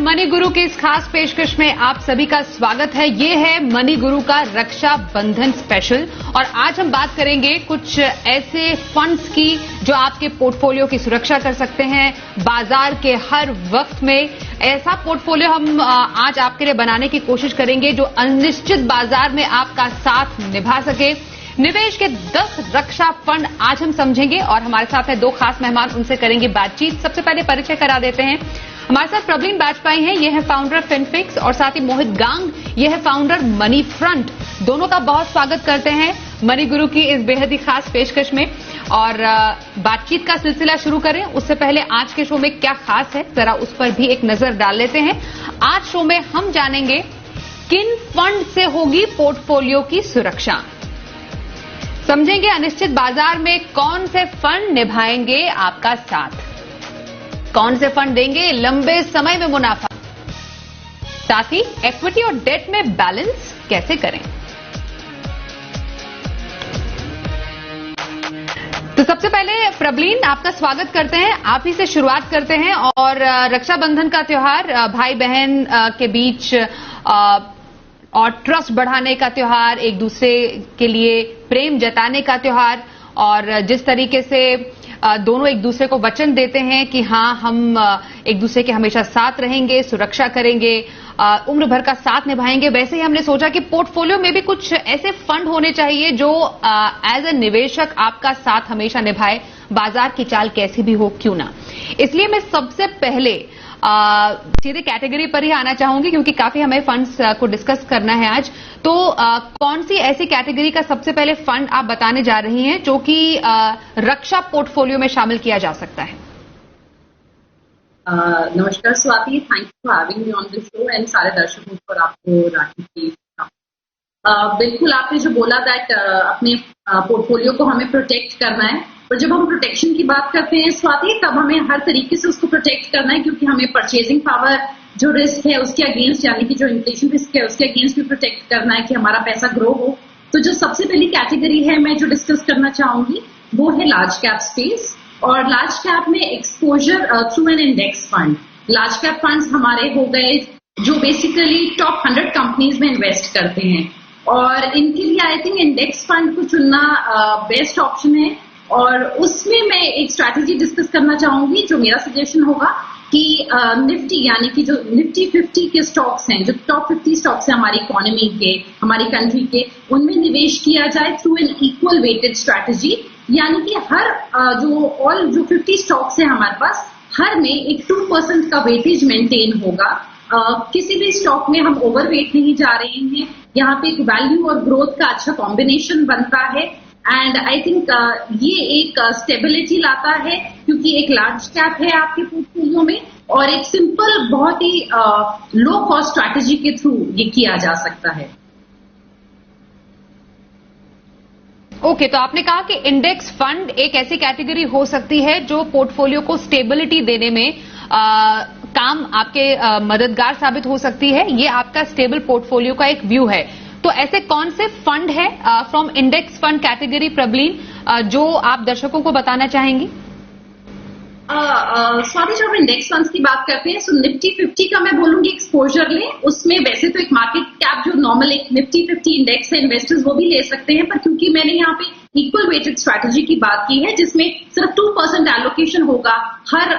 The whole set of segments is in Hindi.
मनी गुरु की इस खास पेशकश में आप सभी का स्वागत है। ये है मनी गुरु का रक्षा बंधन स्पेशल और आज हम बात करेंगे कुछ ऐसे फंड्स की जो आपके पोर्टफोलियो की सुरक्षा कर सकते हैं बाजार के हर वक्त में। ऐसा पोर्टफोलियो हम आज आपके लिए बनाने की कोशिश करेंगे जो अनिश्चित बाजार में आपका साथ निभा सके। निवेश के 10 रक्षा फंड आज हम समझेंगे और हमारे साथ है 2 खास मेहमान, उनसे करेंगे बातचीत। सबसे पहले परिचय करा देते हैं। हमारे साथ प्रवीण बाजपेयी हैं, ये है फाउंडर फिनफिक्स, और साथ ही मोहित गांग, ये है फाउंडर मनी फ्रंट। दोनों का बहुत स्वागत करते हैं मनी गुरु की इस बेहद ही खास पेशकश में। और बातचीत का सिलसिला शुरू करें उससे पहले आज के शो में क्या खास है जरा उस पर भी एक नजर डाल लेते हैं। आज शो में हम जानेंगे किन फंड से होगी पोर्टफोलियो की सुरक्षा, समझेंगे अनिश्चित बाजार में कौन से फंड निभाएंगे आपका साथ, कौन से फंड देंगे लंबे समय में मुनाफा, साथ ही इक्विटी और डेट में बैलेंस कैसे करें। तो सबसे पहले प्रवीण आपका स्वागत करते हैं, आप ही से शुरुआत करते हैं। और रक्षाबंधन का त्योहार, भाई बहन के बीच और ट्रस्ट बढ़ाने का त्योहार, एक दूसरे के लिए प्रेम जताने का त्योहार, और जिस तरीके से दोनों एक दूसरे को वचन देते हैं कि हाँ हम एक दूसरे के हमेशा साथ रहेंगे, सुरक्षा करेंगे, उम्र भर का साथ निभाएंगे, वैसे ही हमने सोचा कि पोर्टफोलियो में भी कुछ ऐसे फंड होने चाहिए जो एज ए निवेशक आपका साथ हमेशा निभाए, बाजार की चाल कैसी भी हो क्यों ना। इसलिए मैं सबसे पहले सीधे कैटेगरी पर ही आना चाहूंगी क्योंकि काफी हमें फंड्स को डिस्कस करना है आज। तो कौन सी ऐसी कैटेगरी का सबसे पहले फंड आप बताने जा रही हैं जो कि रक्षा पोर्टफोलियो में शामिल किया जा सकता है। नमस्कार Swati, thank you for having me on the show and सारे दर्शकों को और आपको राखी की। बिल्कुल आपने जो बोला दैट अपने पोर्टफोलियो को हमें प्रोटेक्ट करना है, और जब हम प्रोटेक्शन की बात करते हैं स्वाति तब हमें हर तरीके से उसको प्रोटेक्ट करना है क्योंकि हमें परचेजिंग पावर जो रिस्क है उसके अगेंस्ट, यानी कि जो इन्फ्लेशन रिस्क है उसके अगेंस्ट भी प्रोटेक्ट करना है कि हमारा पैसा ग्रो हो। तो जो सबसे पहली कैटेगरी है मैं जो डिस्कस करना चाहूंगी वो है लार्ज कैप स्पेस, और लार्ज कैप में exposure through an index fund. Large cap funds हमारे हो गए जो बेसिकली टॉप 100 कंपनीज में इन्वेस्ट करते हैं, और इनके लिए आई थिंक इंडेक्स फंड को चुनना बेस्ट ऑप्शन है। और उसमें मैं एक स्ट्रैटेजी डिस्कस करना चाहूंगी जो मेरा सजेशन होगा कि निफ्टी, यानी कि जो निफ्टी 50 के स्टॉक्स हैं, जो टॉप 50 स्टॉक्स हैं हमारी इकोनॉमी के, हमारी कंट्री के, उनमें निवेश किया जाए through an equal weighted strategy. यानी कि हर जो 50 स्टॉक्स हैं हमारे पास, हर में एक 2% का वेटेज मेंटेन होगा। किसी भी स्टॉक में हम ओवरवेट नहीं जा रहे हैं, यहाँ पे एक वैल्यू और ग्रोथ का अच्छा कॉम्बिनेशन बनता है। एंड आई थिंक ये एक स्टेबिलिटी लाता है क्योंकि एक लार्ज कैप है आपके पोर्टफोलियो में, और एक सिंपल बहुत ही लो कॉस्ट स्ट्रैटेजी के थ्रू ये किया जा सकता है। ओके, तो आपने कहा कि इंडेक्स फंड एक ऐसी कैटेगरी हो सकती है जो पोर्टफोलियो को स्टेबिलिटी देने में काम आपके मददगार साबित हो सकती है। ये आपका स्टेबल पोर्टफोलियो का एक व्यू है। तो ऐसे कौन से फंड है from index fund category Praveen जो आप दर्शकों को बताना चाहेंगी? स्वाति, जब हम इंडेक्स फंड्स की बात करते हैं तो निफ्टी 50 का मैं बोलूंगी एक्सपोजर लें। उसमें वैसे तो एक मार्केट कैप जो नॉर्मल एक निफ्टी 50 इंडेक्स है, इन्वेस्टर्स वो भी ले सकते हैं, पर क्योंकि मैंने यहाँ पे इक्वल वेटेड स्ट्रैटेजी की बात की है जिसमें सिर्फ 2% एलोकेशन होगा हर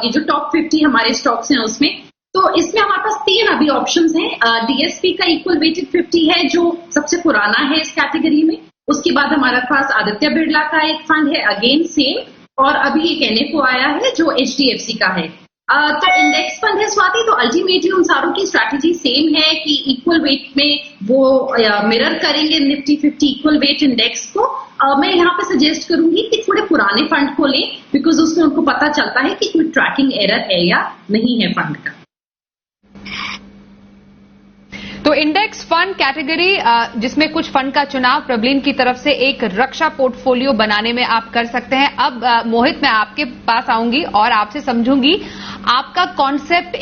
ये जो टॉप 50 हमारे स्टॉक्स हैं उसमें, तो इसमें हमारे पास 3 अभी ऑप्शंस हैं। डीएसपी का इक्वल वेटेड 50 है जो सबसे पुराना है इस कैटेगरी में। उसके बाद हमारे पास आदित्य बिरला का एक फंड है अगेन सेम, और अभी एक एनएफओ आया है जो एचडीएफसी का है। तो इंडेक्स फंड है स्वाति, तो अल्टीमेटली उन सारों की स्ट्रैटेजी सेम है कि इक्वल वेट में वो मिरर करेंगे निफ्टी 50 इक्वल वेट इंडेक्स को। मैं यहाँ पे सजेस्ट करूंगी कि थोड़े पुराने फंड को लें बिकॉज उसमें उनको पता चलता है कि कोई ट्रैकिंग एरर है या नहीं है फंड का। तो इंडेक्स फंड कैटेगरी जिसमें कुछ फंड का चुनाव प्रवीण की तरफ से एक रक्षा पोर्टफोलियो बनाने में आप कर सकते हैं। अब मोहित, मैं आपके पास आऊंगी और आपसे समझूंगी आपका कॉन्सेप्ट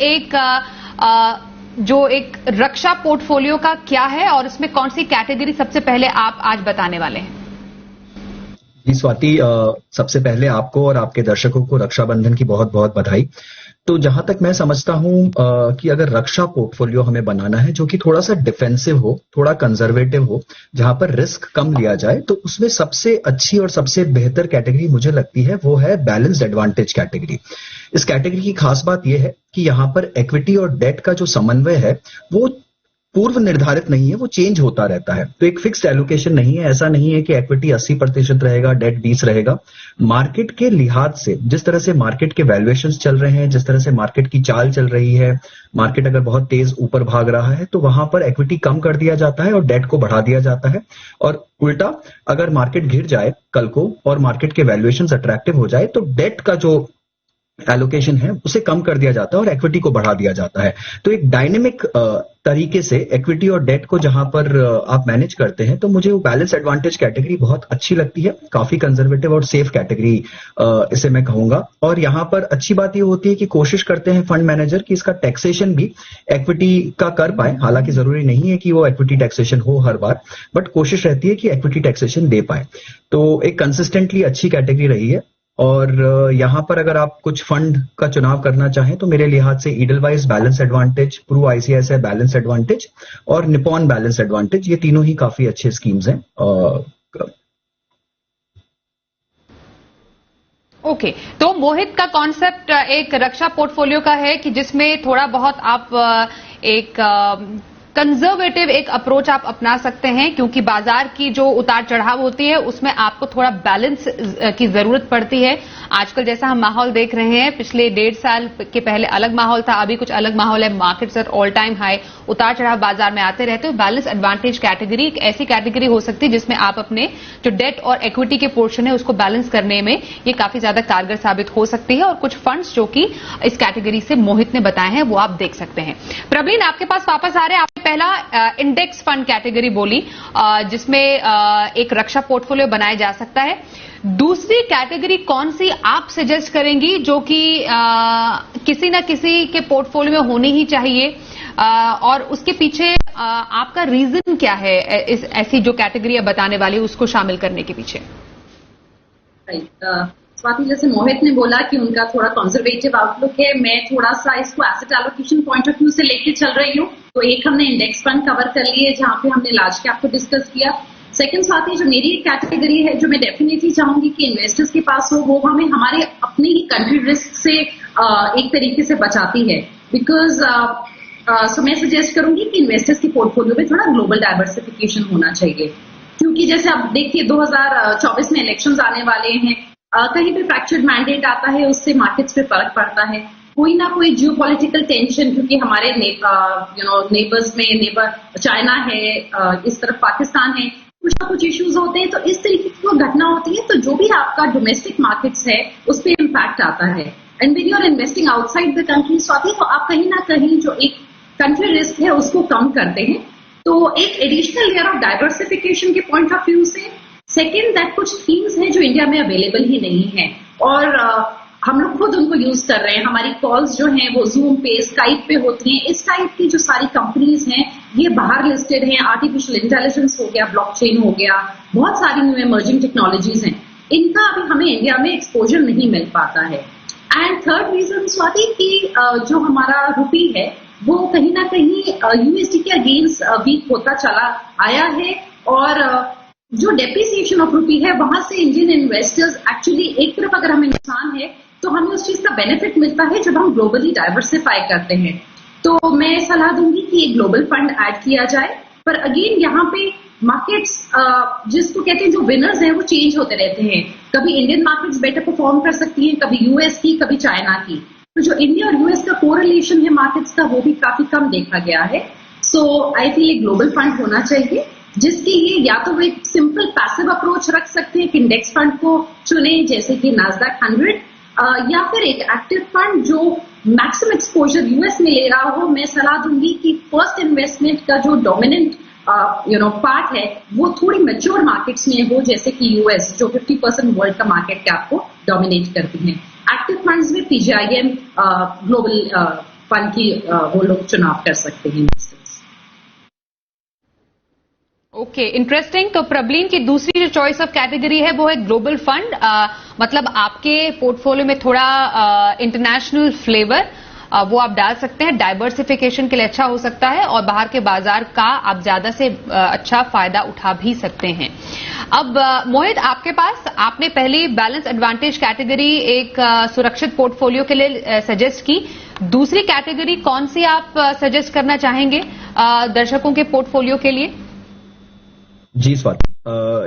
जो एक रक्षा पोर्टफोलियो का क्या है और उसमें कौन सी कैटेगरी सबसे पहले आप आज बताने वाले हैं। जी स्वाति, सबसे पहले आपको और आपके दर्शकों को रक्षाबंधन की बहुत बहुत बधाई। तो जहां तक मैं समझता हूं कि अगर रक्षा पोर्टफोलियो हमें बनाना है जो कि थोड़ा सा डिफेंसिव हो, थोड़ा कंजर्वेटिव हो, जहां पर रिस्क कम लिया जाए, तो उसमें सबसे अच्छी और सबसे बेहतर कैटेगरी मुझे लगती है वो है बैलेंस्ड एडवांटेज कैटेगरी। इस कैटेगरी की खास बात यह है कि यहां पर इक्विटी और डेट का जो समन्वय है वो पूर्व निर्धारित नहीं है, वो चेंज होता रहता है। तो एक फिक्स्ड एलोकेशन नहीं है, ऐसा नहीं है कि इक्विटी 80% रहेगा, डेट 20 रहेगा। मार्केट के लिहाज से, जिस तरह से मार्केट के वैल्यूएशंस चल रहे हैं, जिस तरह से मार्केट की चाल चल रही है, मार्केट अगर बहुत तेज ऊपर भाग रहा है तो वहां पर इक्विटी कम कर दिया जाता है और डेट को बढ़ा दिया जाता है। और उल्टा अगर मार्केट गिर जाए कल को और मार्केट के वैल्यूएशंस अट्रैक्टिव हो जाए तो डेट का जो एलोकेशन है उसे कम कर दिया जाता है और इक्विटी को बढ़ा दिया जाता है। तो एक डायनेमिक तरीके से इक्विटी और डेट को जहां पर आप मैनेज करते हैं, तो मुझे वो बैलेंस एडवांटेज कैटेगरी बहुत अच्छी लगती है। काफी कंजर्वेटिव और सेफ कैटेगरी इसे मैं कहूंगा। और यहां पर अच्छी बात ये होती है कि कोशिश करते हैं फंड मैनेजर कि इसका टैक्सेशन भी इक्विटी का कर पाए। हालांकि जरूरी नहीं है कि वो इक्विटी टैक्सेशन हो हर बार, बट कोशिश रहती है कि इक्विटी टैक्सेशन दे पाए। तो एक कंसिस्टेंटली अच्छी कैटेगरी रही है। और यहां पर अगर आप कुछ फंड का चुनाव करना चाहें तो मेरे लिहाज से Edelweiss balance advantage, Pru ICICI balance advantage और निपॉन बैलेंस एडवांटेज, ये तीनों ही काफी अच्छे स्कीम्स हैं। ओके, तो मोहित का कॉन्सेप्ट एक रक्षा पोर्टफोलियो का है कि जिसमें थोड़ा बहुत आप एक कंजर्वेटिव एक अप्रोच आप अपना सकते हैं, क्योंकि बाजार की जो उतार चढ़ाव होती है उसमें आपको थोड़ा बैलेंस की जरूरत पड़ती है। आजकल जैसा हम माहौल देख रहे हैं, पिछले 1.5 साल के पहले अलग माहौल था, अभी कुछ अलग माहौल है। Markets at all time high, उतार चढ़ाव बाजार में आते रहते हैं। बैलेंस एडवांटेज कैटेगरी एक ऐसी कैटेगरी हो सकती है जिसमें आप अपने जो डेट और इक्विटी के पोर्शन है उसको बैलेंस करने में ये काफी ज्यादा कारगर साबित हो सकती है। और कुछ फंड्स जो कि इस कैटेगरी से मोहित ने बताए हैं वो आप देख सकते हैं। प्रवीण, आपके पास वापस आ रहे हैं। आपने पहला इंडेक्स फंड कैटेगरी बोली जिसमें एक रक्षा पोर्टफोलियो बनाया जा सकता है। दूसरी कैटेगरी कौन सी आप सजेस्ट करेंगी जो कि किसी ना किसी के पोर्टफोलियो में होनी ही चाहिए, और उसके पीछे आपका रीजन क्या है इस ऐसी जो कैटेगरी बताने वाली उसको शामिल करने के पीछे? स्वाति, जैसे मोहित ने बोला कि उनका थोड़ा कंजर्वेटिव आउटलुक है, मैं थोड़ा सा इसको asset allocation point of view से लेके चल रही हूँ। तो एक हमने इंडेक्स फंड कवर कर लिए जहां पे हमने लार्ज कैप को डिस्कस किया। सेकंड स्वाति, जो मेरी कैटेगरी है जो मैं डेफिनेटली चाहूंगी कि इन्वेस्टर्स के पास हो, वो हमें हमारे अपने ही कंट्री रिस्क से एक तरीके से बचाती है। बिकॉज सो मैं सजेस्ट करूंगी कि इन्वेस्टर्स के पोर्टफोलियो में थोड़ा ग्लोबल डाइवर्सिफिकेशन होना चाहिए, क्योंकि जैसे आप देखिए 2024 में इलेक्शंस आने वाले हैं। कहीं पे फ्रैक्चर्ड मैंडेट आता है, उससे मार्केट्स पे फर्क पड़ता है। कोई ना कोई जियोपॉलिटिकल टेंशन, क्योंकि हमारे नेबर्स में नेबर चाइना है, इस तरफ पाकिस्तान है, कुछ ना कुछ इश्यूज होते हैं। तो इस तरीके की कोई घटना होती है तो जो भी आपका डोमेस्टिक मार्केट्स है उस पर इम्पैक्ट आता है। And when you are investing outside the country Swati, तो आप कहीं ना कहीं जो एक कंट्री रिस्क है उसको कम करते हैं। तो एक एडिशनल लेयर ऑफ डाइवर्सिफिकेशन के पॉइंट ऑफ व्यू से। सेकेंड, दैट कुछ थीम्स हैं जो इंडिया में अवेलेबल ही नहीं है और हम लोग खुद उनको यूज कर रहे हैं। हमारी कॉल्स जो हैं वो जूम पे, स्काइप पे होती हैं। इस टाइप की जो सारी कंपनीज हैं ये बाहर लिस्टेड हैं। आर्टिफिशियल इंटेलिजेंस हो गया, ब्लॉकचेन हो गया, बहुत सारी न्यू इमर्जिंग टेक्नोलॉजीज हैं। इनका अभी हमें इंडिया में एक्सपोजर नहीं मिल पाता है। एंड थर्ड रीजन स्वाति की जो हमारा रुपी है वो कहीं ना कहीं यूएसडी के अगेंस्ट वीक होता चला आया है और जो डेप्रिसिएशन ऑफ रुपी है वहां से इंडियन इन्वेस्टर्स एक्चुअली एक तरफ अगर हमें नुकसान है तो हमें उस चीज का बेनिफिट मिलता है जब हम ग्लोबली डाइवर्सिफाई करते हैं। तो मैं सलाह दूंगी कि एक ग्लोबल फंड ऐड किया जाए। पर अगेन यहाँ पे मार्केट्स जिसको कहते हैं जो विनर्स हैं वो चेंज होते रहते हैं। कभी इंडियन मार्केट्स बेटर परफॉर्म कर सकती हैं, कभी यूएस की, कभी चाइना की। तो जो इंडिया और यूएस का कोरिलेशन है मार्केट्स का वो भी काफी कम देखा गया है। सो आई फील एक ग्लोबल फंड होना चाहिए जिसके लिए या तो वो एक सिंपल पैसिव अप्रोच रख सकते हैं, एक इंडेक्स फंड को चुने जैसे कि नास्डैक 100, या फिर एक एक्टिव फंड जो मैक्सिमम एक्सपोजर यूएस में ले रहा हो। मैं सलाह दूंगी कि फर्स्ट इन्वेस्टमेंट का जो डोमिनेंट पार्ट है वो थोड़ी मैच्योर मार्केट्स में हो, जैसे कि यूएस जो 50% वर्ल्ड का मार्केट कैप को डोमिनेट करती हैं। एक्टिव फंड्स में पीजीआईएम ग्लोबल फंड की वो लोग चुनाव कर सकते हैं। Okay, interesting. तो प्रबलीन की दूसरी जो चॉइस ऑफ कैटेगरी है वो है ग्लोबल फंड, मतलब आपके पोर्टफोलियो में थोड़ा इंटरनेशनल फ्लेवर वो आप डाल सकते हैं। डाइवर्सिफिकेशन के लिए अच्छा हो सकता है और बाहर के बाजार का आप ज्यादा से अच्छा फायदा उठा भी सकते हैं। अब मोहित, आपके पास आपने पहली बैलेंस एडवांटेज कैटेगरी एक सुरक्षित पोर्टफोलियो के लिए सजेस्ट की। दूसरी कैटेगरी कौन सी आप सजेस्ट करना चाहेंगे दर्शकों के पोर्टफोलियो के लिए? जी स्वाति,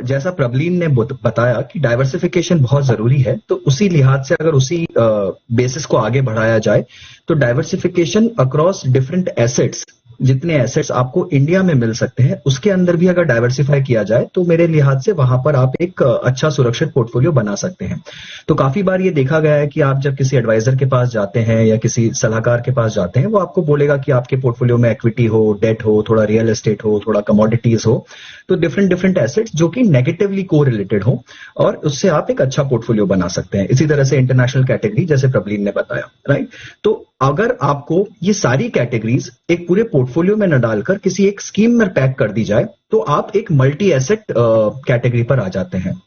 जैसा प्रबलीन ने बताया कि डाइवर्सिफिकेशन बहुत जरूरी है, तो उसी लिहाज से अगर उसी बेसिस को आगे बढ़ाया जाए तो डाइवर्सिफिकेशन अक्रॉस डिफरेंट एसेट्स, जितने एसेट्स आपको इंडिया में मिल सकते हैं उसके अंदर भी अगर डाइवर्सिफाई किया जाए तो मेरे लिहाज से वहां पर आप एक अच्छा सुरक्षित पोर्टफोलियो बना सकते हैं। तो काफी बार ये देखा गया है कि आप जब किसी एडवाइजर के पास जाते हैं या किसी सलाहकार के पास जाते हैं, वो आपको बोलेगा कि आपके पोर्टफोलियो में इक्विटी हो, डेट हो, थोड़ा रियल एस्टेट हो, थोड़ा कमोडिटीज हो, तो डिफरेंट डिफरेंट एसेट्स जो कि नेगेटिवली को रिलेटेड हो और उससे आप एक अच्छा पोर्टफोलियो बना सकते हैं। इसी तरह से इंटरनेशनल कैटेगरी जैसे प्रबलीन ने बताया, राइट। तो अगर आपको ये सारी कैटेगरीज एक पूरे पोर्टफोलियो में न डालकर किसी एक स्कीम में पैक कर दी जाए तो आप एक मल्टी एसेट कैटेगरी पर आ जाते हैं।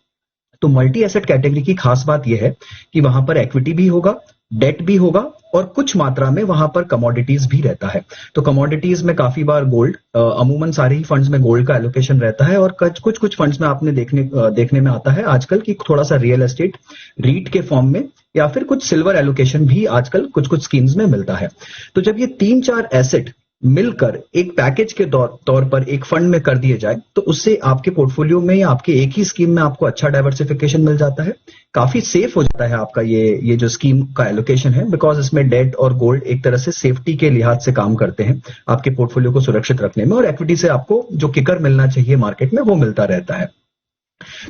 तो मल्टी एसेट कैटेगरी की खास बात यह है कि वहां पर इक्विटी भी होगा, डेट भी होगा और कुछ मात्रा में वहां पर कमोडिटीज भी रहता है। तो कमोडिटीज में काफी बार गोल्ड, अमूमन सारे ही फंड्स में गोल्ड का एलोकेशन रहता है और कुछ कुछ फंड्स में आपने देखने में आता है आजकल कि थोड़ा सा रियल एस्टेट रीट के फॉर्म में या फिर कुछ सिल्वर एलोकेशन भी आजकल कुछ कुछ स्कीम्स में मिलता है। तो जब ये 3-4 एसेट मिलकर एक पैकेज के तौर पर एक फंड में कर दिए जाए तो उससे आपके पोर्टफोलियो में या आपके एक ही स्कीम में आपको अच्छा डाइवर्सिफिकेशन मिल जाता है। काफी सेफ हो जाता है आपका ये जो स्कीम का एलोकेशन है, बिकॉज इसमें डेट और गोल्ड एक तरह से सेफ्टी के लिहाज से काम करते हैं आपके पोर्टफोलियो को सुरक्षित रखने में, और इक्विटी से आपको जो किकर मिलना चाहिए मार्केट में वो मिलता रहता है।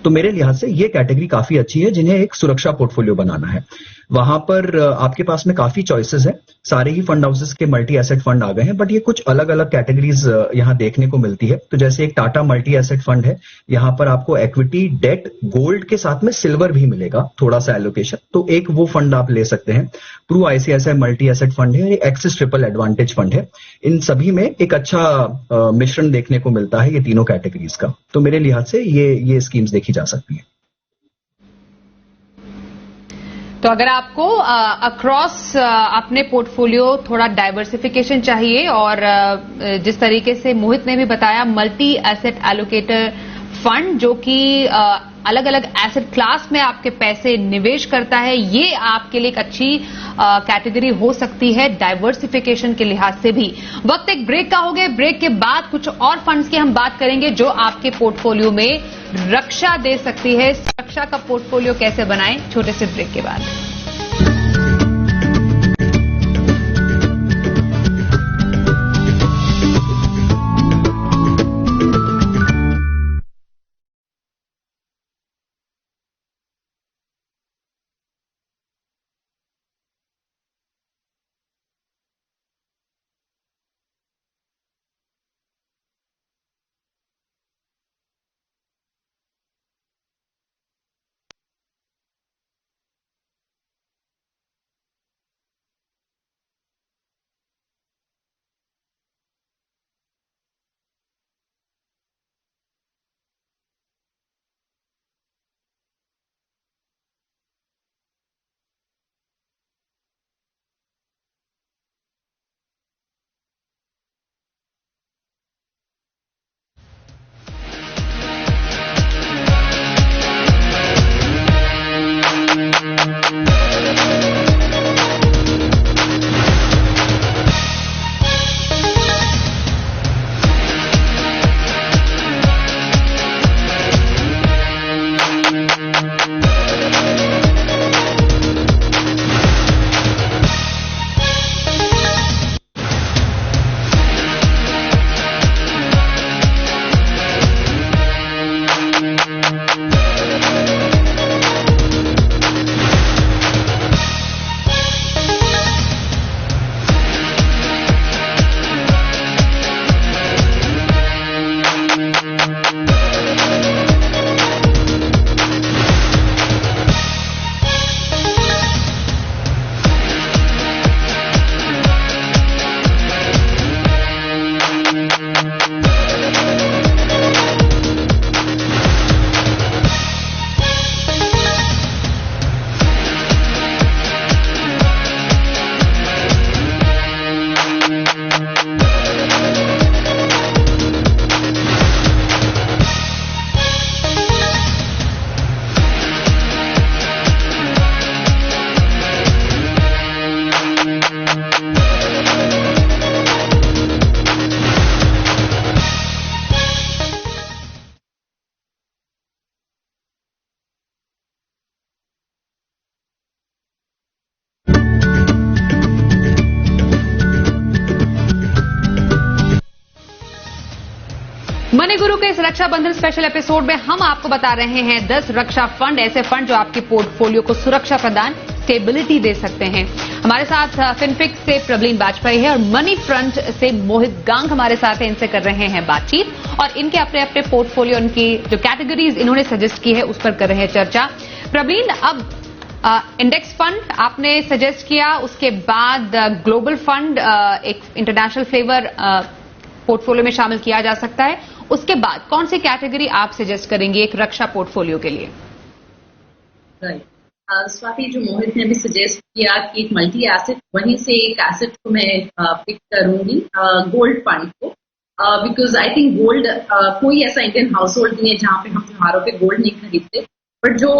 तो मेरे लिहाज से ये कैटेगरी काफी अच्छी है जिन्हें एक सुरक्षा पोर्टफोलियो बनाना है। वहां पर आपके पास में काफी चॉइसेस हैं, सारे ही फंड हाउसेस के मल्टी एसेट फंड आ गए हैं, बट ये कुछ अलग अलग कैटेगरीज यहाँ देखने को मिलती है। तो जैसे एक टाटा मल्टी एसेट फंड है, यहाँ पर आपको इक्विटी, डेट, गोल्ड के साथ में सिल्वर भी मिलेगा थोड़ा सा एलोकेशन, तो एक वो फंड आप ले सकते हैं। True ICICI multi asset fund है, एक्सिस ट्रिपल एडवांटेज फंड है। इन सभी में एक अच्छा मिश्रण देखने को मिलता है ये तीनों कैटेगरीज का। तो मेरे लिहाज से ये स्कीम्स देखी जा सकती है। तो अगर आपको अक्रॉस अपने पोर्टफोलियो थोड़ा डाइवर्सिफिकेशन चाहिए और जिस तरीके से मोहित ने भी बताया, मल्टी एसेट एलोकेटर फंड जो कि अलग अलग एसेट क्लास में आपके पैसे निवेश करता है, ये आपके लिए एक अच्छी कैटेगरी हो सकती है डाइवर्सिफिकेशन के लिहाज से भी। वक्त एक ब्रेक का हो गया, ब्रेक के बाद कुछ और फंड्स की हम बात करेंगे जो आपके पोर्टफोलियो में रक्षा दे सकती है। सुरक्षा का पोर्टफोलियो कैसे बनाएं, छोटे से ब्रेक के बाद। मनी गुरु के इस रक्षाबंधन स्पेशल एपिसोड में हम आपको बता रहे हैं 10 रक्षा फंड, ऐसे फंड जो आपके पोर्टफोलियो को सुरक्षा प्रदान, स्टेबिलिटी दे सकते हैं। हमारे साथ फिनफिक्स से प्रबलीन वाजपेयी है और मनी फ्रंट से मोहित गांग हमारे साथ हैं। इनसे कर रहे हैं बातचीत और इनके अपने अपने पोर्टफोलियो, उनकी जो कैटेगरीज इन्होंने सजेस्ट की है उस पर कर रहे हैं चर्चा। प्रबलीन, अब इंडेक्स फंड आपने सजेस्ट किया, उसके बाद ग्लोबल फंड, एक इंटरनेशनल फ्लेवर पोर्टफोलियो में शामिल किया जा सकता है। उसके बाद कौन सी कैटेगरी आप सजेस्ट करेंगे एक रक्षा पोर्टफोलियो के लिए? राइट, स्वाति, जो मोहित ने भी सजेस्ट किया कि एक मल्टी एसेट, वहीं से एक एसेट को मैं पिक करूंगी, गोल्ड फंड को, बिकॉज आई थिंक गोल्ड, कोई ऐसा इंडियन हाउस होल्ड नहीं है जहां पे हम त्योहारों पे गोल्ड नहीं खरीदते, बट जो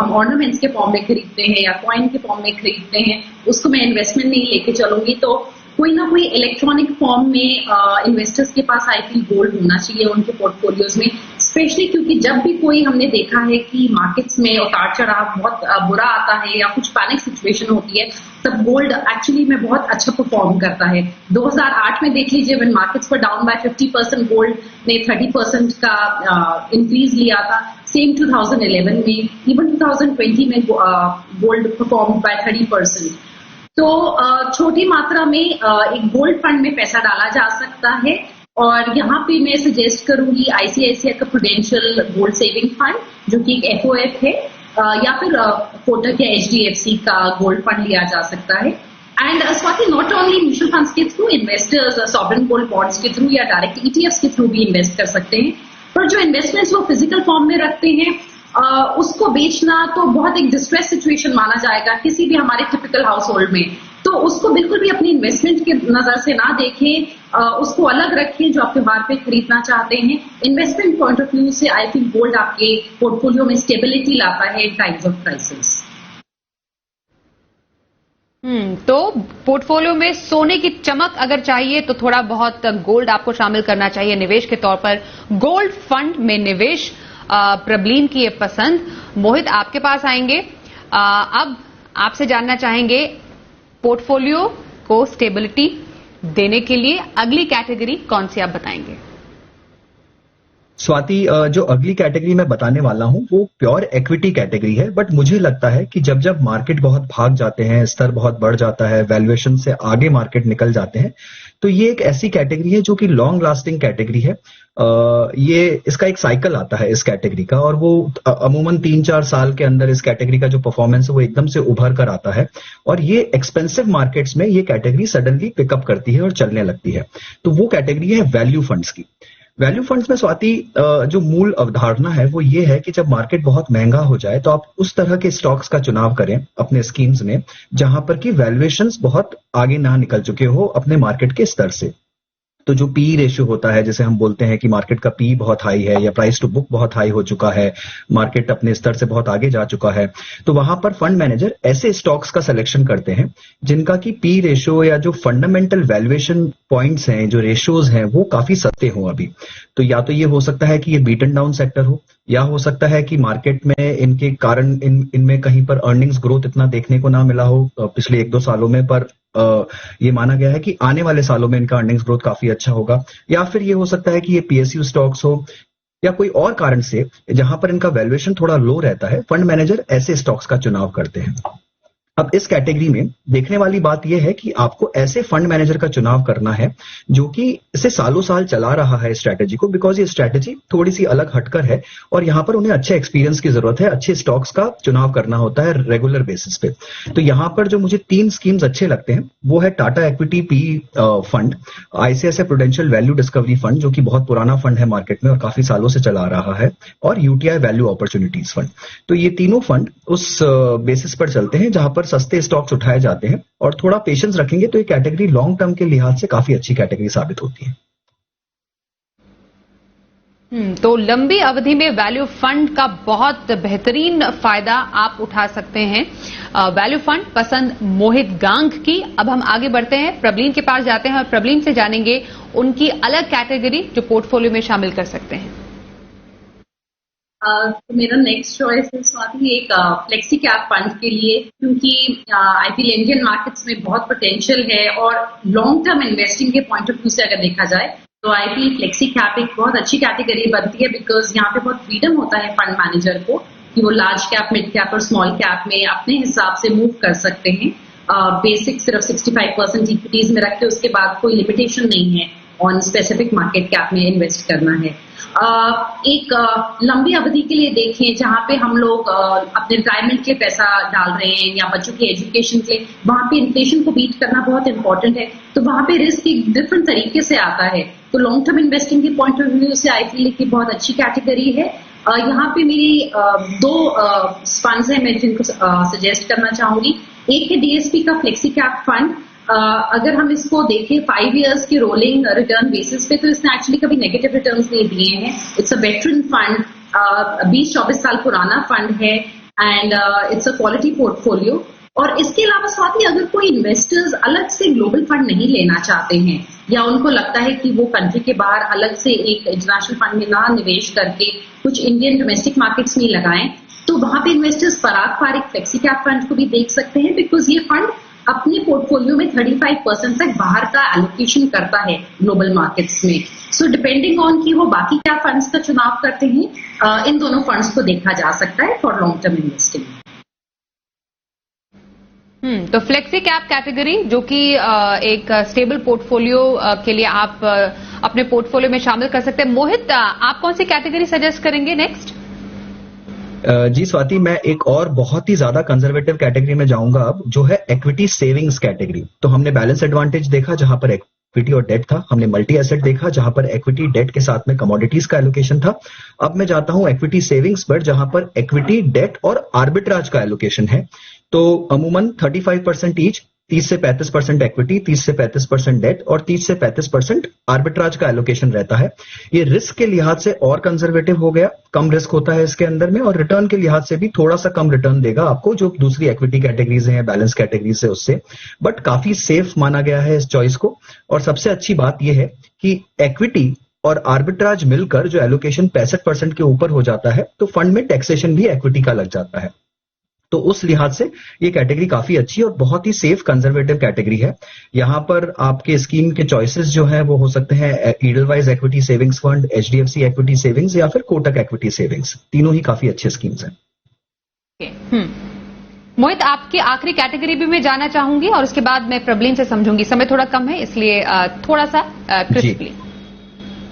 हम ऑर्नामेंट्स के फॉर्म में खरीदते हैं या कॉइन के फॉर्म में खरीदते हैं, उसको मैं इन्वेस्टमेंट नहीं लेके चलूंगी। तो कोई ना कोई इलेक्ट्रॉनिक फॉर्म में इन्वेस्टर्स के पास आई थिंक गोल्ड होना चाहिए उनके पोर्टफोलियोज में, स्पेशली क्योंकि जब भी कोई, हमने देखा है कि मार्केट्स में उतार चढ़ाव बहुत बुरा आता है या कुछ पैनिक सिचुएशन होती है, तब गोल्ड एक्चुअली में बहुत अच्छा परफॉर्म करता है। 2008 में देख लीजिए, when markets were down by 50%, gold ने 30% का इंक्रीज लिया था। सेम 2011 में, इवन 2020 में गोल्ड परफॉर्म बाय 30%। तो छोटी मात्रा में एक गोल्ड फंड में पैसा डाला जा सकता है और यहाँ पे मैं सजेस्ट करूंगी आईसीआईसीआई का प्रूडेंशियल गोल्ड सेविंग फंड, जो कि एक एफओएफ है, या फिर कोटक या एचडीएफसी का गोल्ड फंड लिया जा सकता है। And Swati, not only mutual funds के through investors sovereign gold bonds के थ्रू या डायरेक्ट ईटीएफ्स के थ्रू भी इन्वेस्ट कर सकते हैं, पर जो इन्वेस्टमेंट्स वो फिजिकल फॉर्म में रखते हैं उसको बेचना तो बहुत एक डिस्ट्रेस सिचुएशन माना जाएगा किसी भी हमारे टिपिकल हाउस होल्ड में। तो उसको बिल्कुल भी अपनी इन्वेस्टमेंट के नजर से ना देखें, उसको अलग रखें जो आप त्योहार पे खरीदना चाहते हैं। इन्वेस्टमेंट पॉइंट ऑफ व्यू से आई थिंक गोल्ड आपके पोर्टफोलियो में स्टेबिलिटी लाता है इन टाइम्स ऑफ क्राइसिस। तो पोर्टफोलियो में सोने की चमक अगर चाहिए तो थोड़ा बहुत गोल्ड आपको शामिल करना चाहिए निवेश के तौर पर। गोल्ड फंड में निवेश, प्रबलीन की ये पसंद। मोहित, आपके पास आएंगे। अब आपसे जानना चाहेंगे, पोर्टफोलियो को स्टेबिलिटी देने के लिए अगली कैटेगरी कौन सी आप बताएंगे? स्वाति, जो अगली कैटेगरी मैं बताने वाला हूं वो प्योर इक्विटी कैटेगरी है, बट मुझे लगता है कि जब जब मार्केट बहुत भाग जाते हैं, स्तर बहुत बढ़ जाता है, वैल्यूएशन से आगे मार्केट निकल जाते हैं, तो ये एक ऐसी कैटेगरी है जो कि लॉन्ग लास्टिंग कैटेगरी है। ये इसका एक साइकिल आता है इस कैटेगरी का, और वो अमूमन 3-4 साल के अंदर इस कैटेगरी का जो परफॉर्मेंस है वो एकदम से उभर कर आता है, और ये एक्सपेंसिव मार्केट्स में ये कैटेगरी सडनली पिकअप करती है और चलने लगती है। तो वो कैटेगरी है वैल्यू फंड्स की। वैल्यू फंड्स में स्वाति, जो मूल अवधारणा है वो ये है कि जब मार्केट बहुत महंगा हो जाए तो आप उस तरह के स्टॉक्स का चुनाव करें अपने स्कीम्स में जहां पर कि वैल्यूएशंस बहुत आगे ना निकल चुके हो अपने मार्केट के स्तर से। तो जो पी रेशियो होता है, जैसे हम बोलते हैं कि मार्केट का पी बहुत हाई है या प्राइस टू बुक बहुत हाई हो चुका है, मार्केट अपने स्तर से बहुत आगे जा चुका है, तो वहां पर फंड मैनेजर ऐसे स्टॉक्स का सिलेक्शन करते हैं जिनका कि पी रेशियो या जो फंडामेंटल वैल्यूएशन पॉइंट्स हैं, जो रेशियोज हैं, वो काफी सस्ते हों अभी। तो या तो ये हो सकता है कि ये बीटन डाउन सेक्टर हो, या हो सकता है कि मार्केट में इनके कारण इनमें कहीं पर अर्निंग्स ग्रोथ इतना देखने को ना मिला हो पिछले 1-2 सालों में, पर ये माना गया है कि आने वाले सालों में इनका अर्निंग्स ग्रोथ काफी अच्छा होगा। या फिर ये हो सकता है कि ये पीएसयू स्टॉक्स हो या कोई और कारण से जहां पर इनका वैल्यूएशन थोड़ा लो रहता है, फंड मैनेजर ऐसे स्टॉक्स का चुनाव करते हैं। अब इस कैटेगरी में देखने वाली बात यह है कि आपको ऐसे फंड मैनेजर का चुनाव करना है जो कि इसे सालों साल चला रहा है स्ट्रैटेजी को, बिकॉज ये स्ट्रैटेजी थोड़ी सी अलग हटकर है और यहां पर उन्हें अच्छे एक्सपीरियंस की जरूरत है, अच्छे स्टॉक्स का चुनाव करना होता है रेगुलर बेसिस पे। तो यहां पर जो मुझे 3 स्कीम्स अच्छे लगते हैं वो है Tata equity P fund, ICICI prudential value discovery fund जो कि बहुत पुराना फंड है मार्केट में और काफी सालों से चला रहा है, और यूटीआई वैल्यू अपॉर्चुनिटीज फंड। तो ये तीनों फंड उस बेसिस पर चलते हैं जहां पर सस्ते स्टॉक्स उठाए जाते हैं, और थोड़ा पेशेंस रखेंगे तो ये कैटेगरी लॉन्ग टर्म के लिहाज से काफी अच्छी कैटेगरी साबित होती है। तो लंबी अवधि में वैल्यू फंड का बहुत बेहतरीन फायदा आप उठा सकते हैं। वैल्यू फंड पसंद मोहित गांग की। अब हम आगे बढ़ते हैं, प्रबलीन के पास जाते हैं और प्रबलीन से जानेंगे उनकी अलग कैटेगरी जो पोर्टफोलियो में शामिल कर सकते हैं। तो मेरा नेक्स्ट चॉइस है स्वाति एक फ्लेक्सी कैप फंड के लिए, क्योंकि आई फील इंडियन मार्केट्स में बहुत पोटेंशियल है और लॉन्ग टर्म इन्वेस्टिंग के पॉइंट ऑफ व्यू से अगर देखा जाए तो आई फील फ्लेक्सी कैप एक बहुत अच्छी कैटेगरी बनती है बिकॉज यहाँ पे बहुत फ्रीडम होता है फंड मैनेजर को कि वो लार्ज कैप, मिड कैप और स्मॉल कैप में अपने हिसाब से मूव कर सकते हैं। बेसिक सिर्फ 65% इक्विटीज में रख के उसके बाद कोई लिमिटेशन नहीं है ऑन स्पेसिफिक मार्केट कैप में इन्वेस्ट करना है। एक लंबी अवधि के लिए देखें जहां पे हम लोग अपने रिटायरमेंट के लिए पैसा डाल रहे हैं या बच्चों की एजुकेशन के लिए, वहां पे इन्फ्लेशन को बीट करना बहुत इंपॉर्टेंट है, तो वहां पे रिस्क एक डिफरेंट तरीके से आता है। तो लॉन्ग टर्म इन्वेस्टिंग के पॉइंट ऑफ व्यू से आई फील की बहुत अच्छी कैटेगरी है। यहाँ पे मेरी दो फंड्स हैं मैं जिनको सजेस्ट करना चाहूंगी। एक है डीएसपी का फ्लेक्सी कैप फंड। अगर हम इसको देखें 5 इयर्स के रोलिंग रिटर्न बेसिस पे तो इसने एक्चुअली कभी नेगेटिव रिटर्न्स नहीं दिए हैं। इट्स अ वेटरन फंड, 20-24 साल पुराना फंड है and it's a quality portfolio. और इसके अलावा साथ ही अगर कोई इन्वेस्टर्स अलग से ग्लोबल फंड नहीं लेना चाहते हैं या उनको लगता है कि वो कंट्री के बाहर अलग से एक इंटरनेशनल फंड में ना निवेश करके कुछ इंडियन डोमेस्टिक मार्केट्स में लगाएं, तो वहां पे इन्वेस्टर्स पारंपरिक फ्लेक्सी कैप फंड को भी देख सकते हैं बिकॉज ये फंड अपने पोर्टफोलियो में 35% तक बाहर का एलोकेशन करता है ग्लोबल मार्केट्स में। सो डिपेंडिंग ऑन कि वो बाकी क्या फंड्स का चुनाव करते हैं, इन दोनों फंड्स को देखा जा सकता है फॉर लॉन्ग टर्म इन्वेस्टिंग। तो फ्लेक्सी कैप कैटेगरी जो कि एक स्टेबल पोर्टफोलियो के लिए आप अपने पोर्टफोलियो में शामिल कर सकते हैं। मोहित, आप कौन सी कैटेगरी सजेस्ट करेंगे नेक्स्ट? जी स्वाति, मैं एक और बहुत ही ज्यादा कंजर्वेटिव कैटेगरी में जाऊंगा अब, जो है इक्विटी सेविंग्स कैटेगरी। तो हमने बैलेंस एडवांटेज देखा जहां पर इक्विटी और डेट था, हमने मल्टी एसेट देखा जहां पर इक्विटी डेट के साथ में कमोडिटीज का एलोकेशन था। अब मैं जाता हूं इक्विटी सेविंग्स पर जहां पर इक्विटी डेट और आर्बिट्राज का एलोकेशन है। तो अमूमन 35% ईच, 30 से 35% इक्विटी, 30 से 35% डेट और 30 से 35% आर्बिट्राज का एलोकेशन रहता है। ये रिस्क के लिहाज से और कंजर्वेटिव हो गया, कम रिस्क होता है इसके अंदर में, और रिटर्न के लिहाज से भी थोड़ा सा कम रिटर्न देगा आपको जो दूसरी इक्विटी कैटेगरीज हैं बैलेंस कैटेगरीज से उससे, बट काफी सेफ माना गया है इस चॉइस को। और सबसे अच्छी बात यह है कि इक्विटी और आर्बिट्राज मिलकर जो एलोकेशन 65% के ऊपर हो जाता है तो फंड में टैक्सेशन भी इक्विटी का लग जाता है। तो उस लिहाज से ये कैटेगरी काफी अच्छी और बहुत ही सेफ कंजर्वेटिव कैटेगरी है। यहां पर आपके स्कीम के चॉइसेस जो है वो हो सकते हैं Edelweiss equity savings fund, HDFC equity savings या फिर कोटक इक्विटी सेविंग्स, तीनों ही काफी अच्छे स्कीम्स हैं। मोहित, आपकी आखिरी कैटेगरी भी मैं जाना चाहूंगी और उसके बाद मैं प्रबलीन से समझूंगी। समय थोड़ा कम है इसलिए थोड़ा सा क्रिस्पली।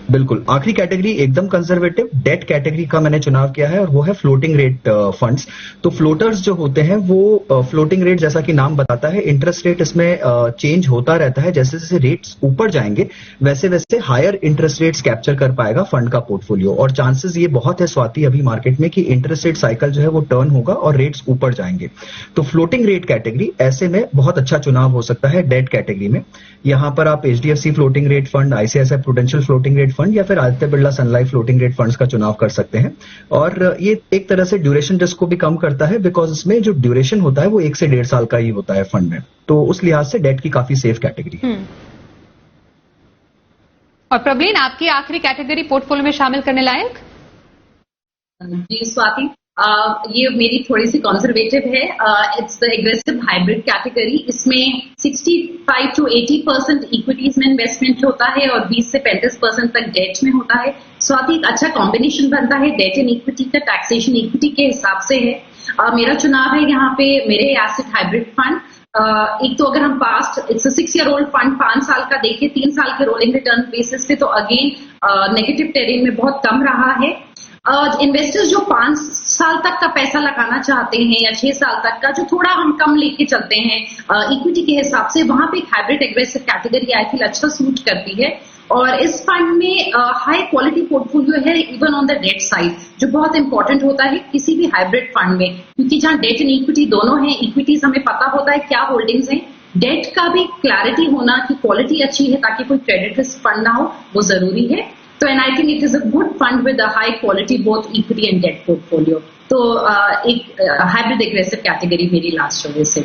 बिल्कुल, आखिरी कैटेगरी एकदम कंजर्वेटिव डेट कैटेगरी का मैंने चुनाव किया है और वो है फ्लोटिंग रेट फंड्स। तो फ्लोटर्स जो होते हैं वो फ्लोटिंग रेट, जैसा कि नाम बताता है, इंटरेस्ट रेट इसमें चेंज होता रहता है। जैसे जैसे रेट्स ऊपर जाएंगे वैसे वैसे हायर इंटरेस्ट रेट्स कैप्चर कर पाएगा फंड का पोर्टफोलियो। और चांसेस ये बहुत है स्वाति अभी मार्केट में कि इंटरेस्ट रेट साइकिल जो है वो टर्न होगा और रेट्स ऊपर जाएंगे। तो फ्लोटिंग रेट कैटेगरी ऐसे में बहुत अच्छा चुनाव हो सकता है डेट कैटेगरी में। यहां पर आप HDFC floating rate fund, ICICI prudential floating rate fund या फिर आदित्य बिरला सन लाइफ फ्लोटिंग रेट फंड्स का चुनाव कर सकते हैं। और ये एक तरह से ड्यूरेशन रिस्क को भी कम करता है बिकॉज इसमें जो ड्यूरेशन होता है वो 1 से 1.5 साल का ही होता है फंड में। तो उस लिहाज से डेट की काफी सेफ कैटेगरी है। और प्रबलीन, आपकी आखिरी कैटेगरी पोर्टफोलियो में शामिल करने लायक? जी स्वाति, ये मेरी थोड़ी सी कंजर्वेटिव है। It's the aggressive hybrid category. इसमें 65 to 80% इक्विटीज में इन्वेस्टमेंट होता है और 20 से 35% तक डेट में होता है। स्वाति, एक अच्छा कॉम्बिनेशन बनता है डेट एंड इक्विटी का। टैक्सेशन इक्विटी के हिसाब से है। मेरा चुनाव है यहाँ पे मेरे एसेट हाइब्रिड फंड। एक तो अगर हम past, it's a 6 year old fund, 5 साल का देखें 3 साल के रोलिंग रिटर्न बेसिस पे तो अगेन नेगेटिव टेरेन में बहुत कम रहा है। इन्वेस्टर्स जो 5 साल तक का पैसा लगाना चाहते हैं या 6 साल तक का, जो थोड़ा हम कम लेके चलते हैं इक्विटी के हिसाब से, वहां पे एक hybrid aggressive category I think अच्छा सूट करती है। और इस फंड में हाई क्वालिटी पोर्टफोलियो है even on the debt side, जो बहुत इंपॉर्टेंट होता है किसी भी हाइब्रिड फंड में, क्योंकि जहां डेट एंड इक्विटी दोनों हैं, इक्विटीज हमें पता होता है क्या होल्डिंग्स हैं, डेट का भी क्लैरिटी होना कि क्वालिटी अच्छी है ताकि कोई क्रेडिट रिस्क फंड ना हो, वो जरूरी है। तो and I think it is a good fund with a high quality both equity and debt portfolio. तो एक हाइब्रिड एग्रेसिव कैटेगरी मेरी लास्ट चॉइस है।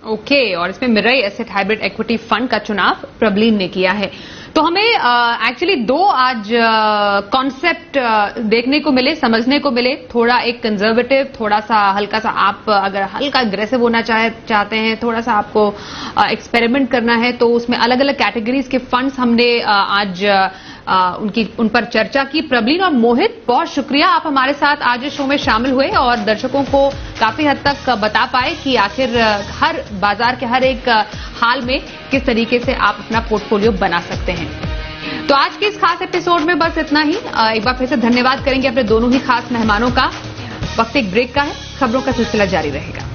ओके, और इसमें Mirae asset hybrid equity fund का चुनाव प्रबलीन ने किया है। तो हमें एक्चुअली दो आज कॉन्सेप्ट देखने को मिले, समझने को मिले। थोड़ा एक कंजर्वेटिव, थोड़ा सा हल्का सा आप अगर हल्का अग्रेसिव होना चाहते हैं, थोड़ा सा आपको एक्सपेरिमेंट करना है, तो उसमें अलग अलग कैटेगरीज के फंड्स हमने आज उन पर चर्चा की। प्रबलीन और मोहित, बहुत शुक्रिया, आप हमारे साथ आज इस शो में शामिल हुए और दर्शकों को काफी हद तक बता पाए कि आखिर हर बाजार के हर एक हाल में किस तरीके से आप अपना पोर्टफोलियो बना सकते हैं। तो आज के इस खास एपिसोड में बस इतना ही। एक बार फिर से धन्यवाद करेंगे अपने दोनों ही खास मेहमानों का। वक्त एक ब्रेक का है, खबरों का सिलसिला जारी रहेगा।